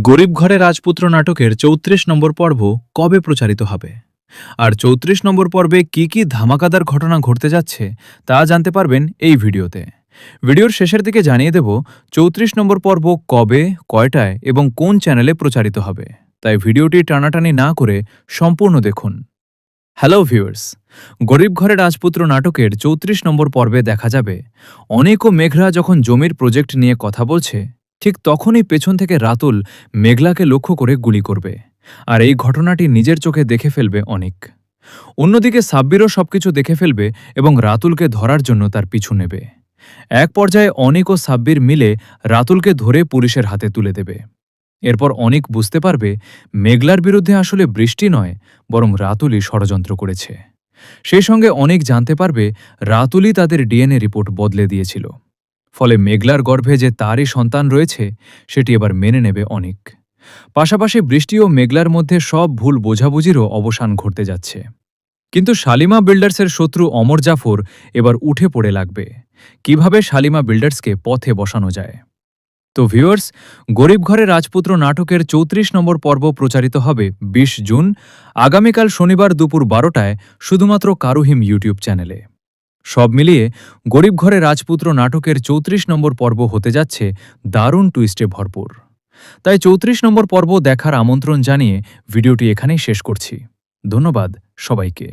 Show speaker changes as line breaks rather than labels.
গরিব ঘরে রাজপুত্র নাটকের ৩৪ নম্বর পর্ব কবে প্রচারিত হবে আর ৩৪ নম্বর পর্বে কি কি ধামাকাদার ঘটনা ঘটতে যাচ্ছে তা জানতে পারবেন এই ভিডিওতে। ভিডিওর শেষের দিকে জানিয়ে দেব ৩৪ নম্বর পর্ব কবে, কয়টায় এবং কোন চ্যানেলে প্রচারিত হবে, তাই ভিডিওটি টানাটানি না করে সম্পূর্ণ দেখুন। হ্যালো ভিউয়ার্স, গরিব ঘরে রাজপুত্র নাটকের ৩৪ নম্বর পর্বে দেখা যাবে অনেক ও মেঘরা যখন জমির প্রজেক্ট নিয়ে কথা বলছে, ঠিক তখনই পেছন থেকে রাতুল মেঘলাকে লক্ষ্য করে গুলি করবে, আর এই ঘটনাটি নিজের চোখে দেখে ফেলবে অনিক। অন্যদিকে সাব্বিরও সবকিছু দেখে ফেলবে এবং রাতুলকে ধরার জন্য তার পিছু নেবে। এক পর্যায়ে অনিক ও সাব্বির মিলে রাতুলকে ধরে পুলিশের হাতে তুলে দেবে। এরপর অনিক বুঝতে পারবে মেঘলার বিরুদ্ধে আসলে বৃষ্টি নয়, বরং রাতুলই ষড়যন্ত্র করেছে। সেই সঙ্গে অনিক জানতে পারবে রাতুলই তাদের ডিএনএ রিপোর্ট বদলে দিয়েছিল। ফলে মেঘলার গর্ভে যে তারই সন্তান রয়েছে সেটি এবার মেনে নেবে অনিক। পাশাপাশি বৃষ্টি ও মেঘলার মধ্যে সব ভুল বোঝাবুঝিরও অবসান ঘটতে যাচ্ছে। কিন্তু শালিমা বিল্ডার্সের শত্রু অমর জাফর এবার উঠে পড়ে লাগবে। কিভাবে শালিমা বিল্ডার্সকে পথে বসানো যায়? তো ভিউয়ার্স, গরিব ঘরে রাজপুত্র নাটকের ৩৪ নম্বর পর্ব প্রচারিত হবে ২০ জুন, আগামীকাল শনিবার দুপুর ১২টায় শুধুমাত্র কারুহিম ইউটিউব চ্যানেলে। সব মিলিয়ে গরিব ঘরে রাজপুত্র নাটকের ৩৪ নম্বর পর্ব হতে যাচ্ছে দারুণ টুইস্টে ভরপুর। তাই ৩৪ নম্বর পর্ব দেখার আমন্ত্রণ জানিয়ে ভিডিওটি এখানেই শেষ করছি। ধন্যবাদ সবাইকে।